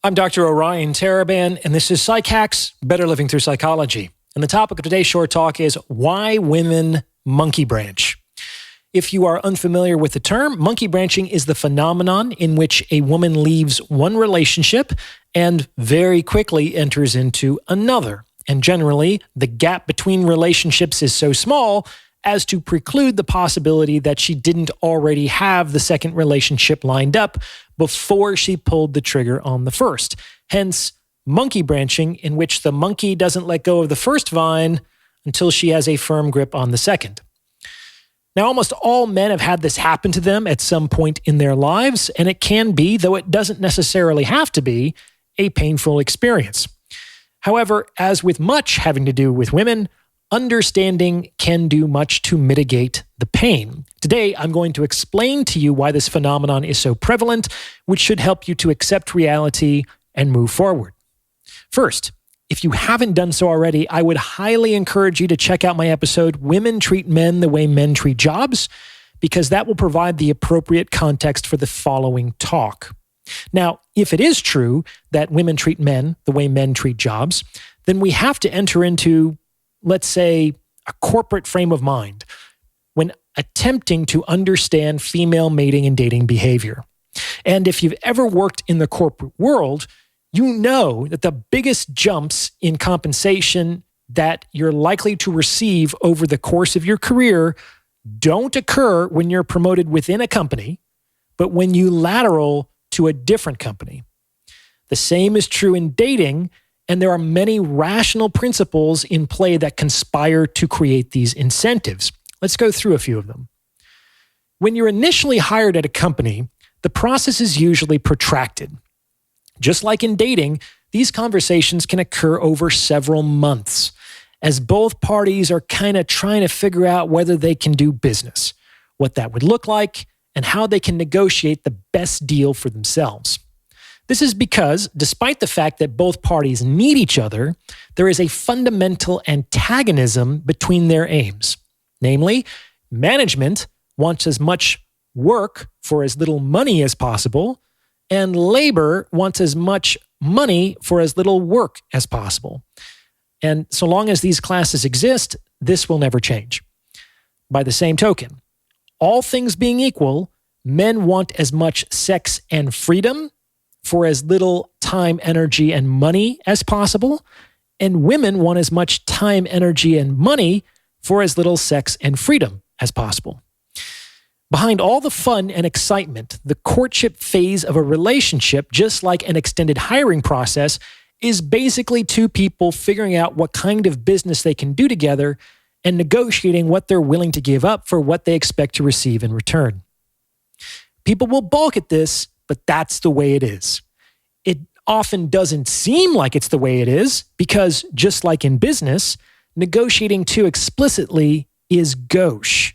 I'm Dr. Orion Taraban, and this is PsycHack's Better Living Through Psychology. And the topic of today's short talk is why women monkey branch. If you are unfamiliar with the term, monkey branching is the phenomenon in which a woman leaves one relationship and very quickly enters into another. And generally, the gap between relationships is so small as to preclude the possibility that she didn't already have the second relationship lined up before she pulled the trigger on the first. Hence, monkey branching, in which the monkey doesn't let go of the first vine until she has a firm grip on the second. Now, almost all men have had this happen to them at some point in their lives, and it can be, though it doesn't necessarily have to be, a painful experience. However, as with much having to do with women, understanding can do much to mitigate the pain. Today, I'm going to explain to you why this phenomenon is so prevalent, which should help you to accept reality and move forward. First, if you haven't done so already, I would highly encourage you to check out my episode, Women Treat Men the Way Men Treat Jobs, because that will provide the appropriate context for the following talk. Now, if it is true that women treat men the way men treat jobs, then we have to enter into, let's say, a corporate frame of mind when attempting to understand female mating and dating behavior. And if you've ever worked in the corporate world, you know that the biggest jumps in compensation that you're likely to receive over the course of your career don't occur when you're promoted within a company, but when you lateral to a different company. The same is true in dating, and there are many rational principles in play that conspire to create these incentives. Let's go through a few of them. When you're initially hired at a company, the process is usually protracted. Just like in dating, these conversations can occur over several months, as both parties are kind of trying to figure out whether they can do business, what that would look like, and how they can negotiate the best deal for themselves. This is because, despite the fact that both parties need each other, there is a fundamental antagonism between their aims. Namely, management wants as much work for as little money as possible, and labor wants as much money for as little work as possible. And so long as these classes exist, this will never change. By the same token, all things being equal, men want as much sex and freedom for as little time, energy, and money as possible, and women want as much time, energy, and money for as little sex and freedom as possible. Behind all the fun and excitement, the courtship phase of a relationship, just like an extended hiring process, is basically two people figuring out what kind of business they can do together and negotiating what they're willing to give up for what they expect to receive in return. People will balk at this, but that's the way it is. It often doesn't seem like it's the way it is because, just like in business, negotiating too explicitly is gauche.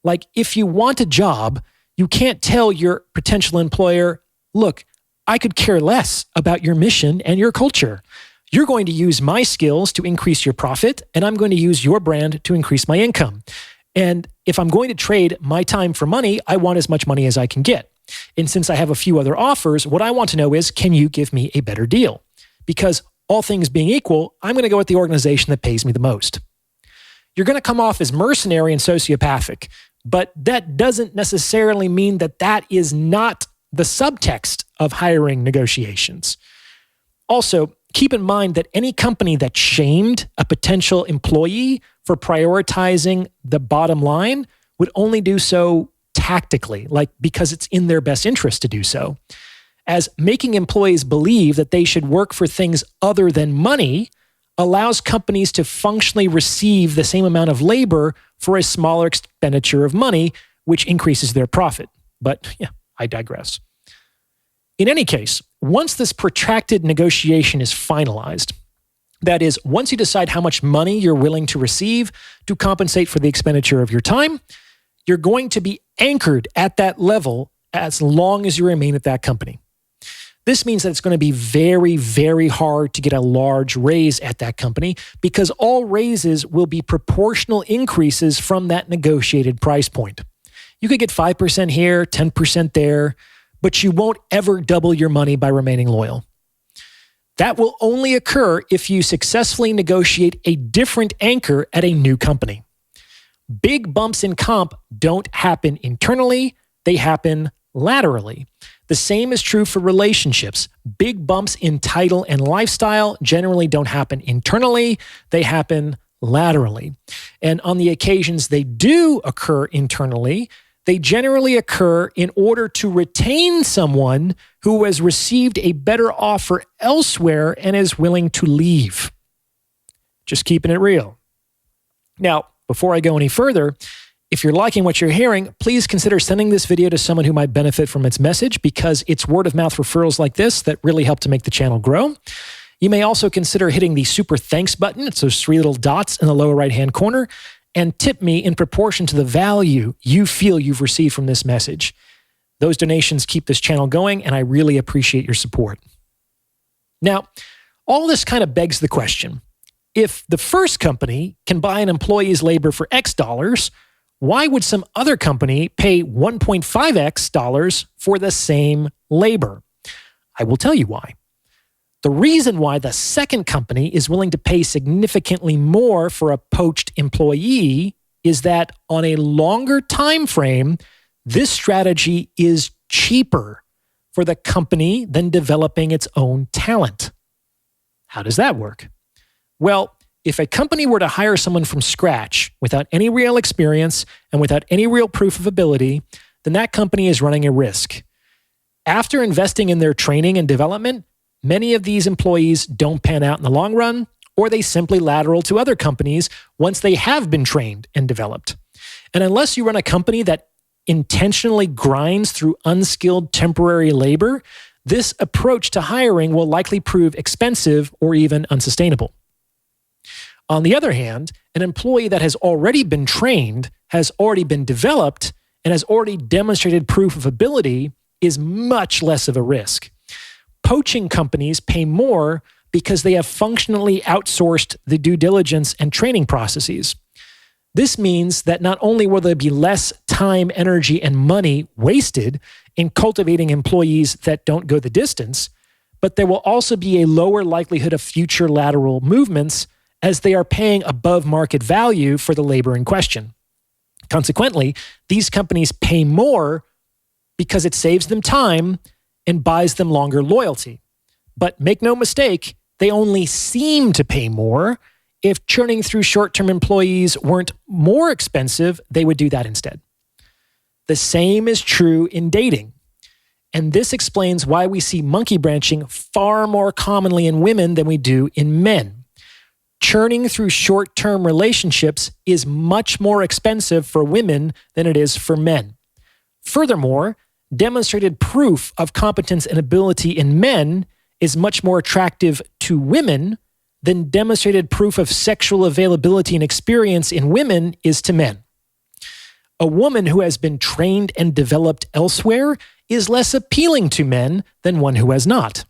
Like, if you want a job, you can't tell your potential employer, look, I could care less about your mission and your culture. You're going to use my skills to increase your profit, and I'm going to use your brand to increase my income. And if I'm going to trade my time for money, I want as much money as I can get. And since I have a few other offers, what I want to know is, can you give me a better deal? Because all things being equal, I'm going to go with the organization that pays me the most. You're going to come off as mercenary and sociopathic, but that doesn't necessarily mean that that is not the subtext of hiring negotiations. Also, keep in mind that any company that shamed a potential employee for prioritizing the bottom line would only do so tactically, like because it's in their best interest to do so. As making employees believe that they should work for things other than money allows companies to functionally receive the same amount of labor for a smaller expenditure of money, which increases their profit. But yeah, I digress. In any case, once this protracted negotiation is finalized, that is, once you decide how much money you're willing to receive to compensate for the expenditure of your time, you're going to be anchored at that level as long as you remain at that company. This means that it's going to be very, very hard to get a large raise at that company because all raises will be proportional increases from that negotiated price point. You could get 5% here, 10% there, but you won't ever double your money by remaining loyal. That will only occur if you successfully negotiate a different anchor at a new company. Big bumps in comp don't happen internally, they happen laterally. The same is true for relationships. Big bumps in title and lifestyle generally don't happen internally, they happen laterally. And on the occasions they do occur internally, they generally occur in order to retain someone who has received a better offer elsewhere and is willing to leave. Just keeping it real. Now, before I go any further, if you're liking what you're hearing, please consider sending this video to someone who might benefit from its message, because it's word-of-mouth referrals like this that really help to make the channel grow. You may also consider hitting the super thanks button. It's those 3 little dots in the lower right-hand corner, and tip me in proportion to the value you feel you've received from this message. Those donations keep this channel going, and I really appreciate your support. Now, all this kind of begs the question, if the first company can buy an employee's labor for X dollars, why would some other company pay 1.5x dollars for the same labor? I will tell you why. The reason why the second company is willing to pay significantly more for a poached employee is that on a longer time frame, this strategy is cheaper for the company than developing its own talent. How does that work? Well, if a company were to hire someone from scratch without any real experience and without any real proof of ability, then that company is running a risk. After investing in their training and development, many of these employees don't pan out in the long run, or they simply lateral to other companies once they have been trained and developed. And unless you run a company that intentionally grinds through unskilled temporary labor, this approach to hiring will likely prove expensive or even unsustainable. On the other hand, an employee that has already been trained, has already been developed, and has already demonstrated proof of ability is much less of a risk. Poaching companies pay more because they have functionally outsourced the due diligence and training processes. This means that not only will there be less time, energy, and money wasted in cultivating employees that don't go the distance, but there will also be a lower likelihood of future lateral movements as they are paying above market value for the labor in question. Consequently, these companies pay more because it saves them time and buys them longer loyalty. But make no mistake, they only seem to pay more. If churning through short-term employees weren't more expensive, they would do that instead. The same is true in dating. And this explains why we see monkey branching far more commonly in women than we do in men. Churning through short-term relationships is much more expensive for women than it is for men. Furthermore, demonstrated proof of competence and ability in men is much more attractive to women than demonstrated proof of sexual availability and experience in women is to men. A woman who has been trained and developed elsewhere is less appealing to men than one who has not.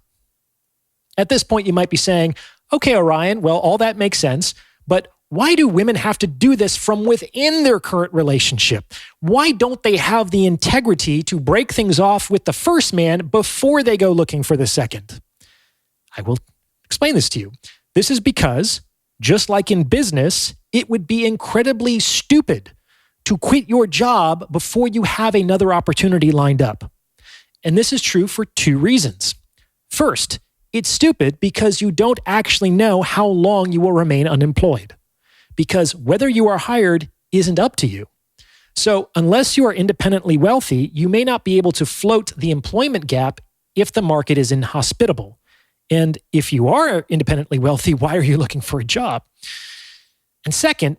At this point, you might be saying, okay, Orion, well, all that makes sense, but why do women have to do this from within their current relationship? Why don't they have the integrity to break things off with the first man before they go looking for the second? I will explain this to you. This is because, just like in business, it would be incredibly stupid to quit your job before you have another opportunity lined up. And this is true for 2 reasons. First, it's stupid because you don't actually know how long you will remain unemployed. Because whether you are hired isn't up to you. So unless you are independently wealthy, you may not be able to float the employment gap if the market is inhospitable. And if you are independently wealthy, why are you looking for a job? And second,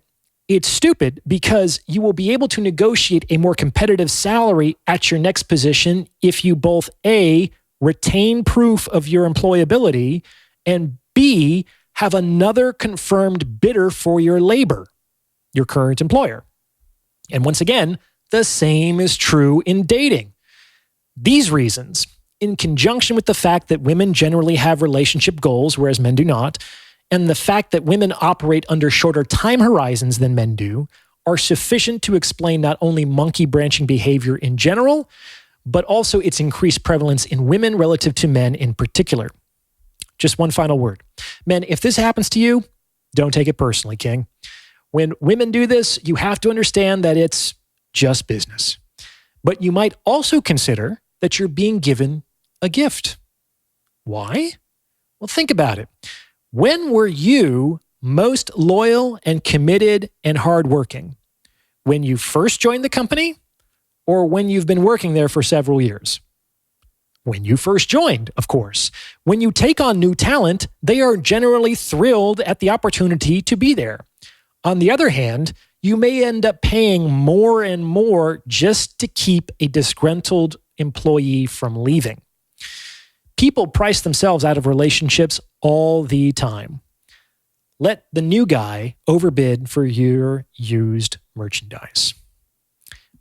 it's stupid because you will be able to negotiate a more competitive salary at your next position if you both A, retain proof of your employability, and B, have another confirmed bidder for your labor, your current employer. And once again, the same is true in dating. These reasons, in conjunction with the fact that women generally have relationship goals, whereas men do not, and the fact that women operate under shorter time horizons than men do, are sufficient to explain not only monkey branching behavior in general, but also its increased prevalence in women relative to men in particular. just one final word. Men, if this happens to you, don't take it personally, King. When women do this, you have to understand that it's just business. But you might also consider that you're being given a gift. Why? Well, think about it. When were you most loyal and committed and hardworking? When you first joined the company or when you've been working there for several years? When you first joined, of course. When you take on new talent, they are generally thrilled at the opportunity to be there. On the other hand, you may end up paying more and more just to keep a disgruntled employee from leaving. People price themselves out of relationships all the time. Let the new guy overbid for your used merchandise.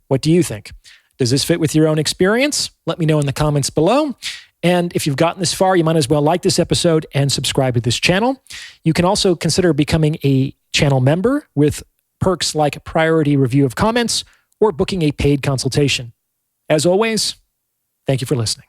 What do you think? Does this fit with your own experience? Let me know in the comments below. And if you've gotten this far, you might as well like this episode and subscribe to this channel. You can also consider becoming a channel member with perks like priority review of comments or booking a paid consultation. As always, thank you for listening.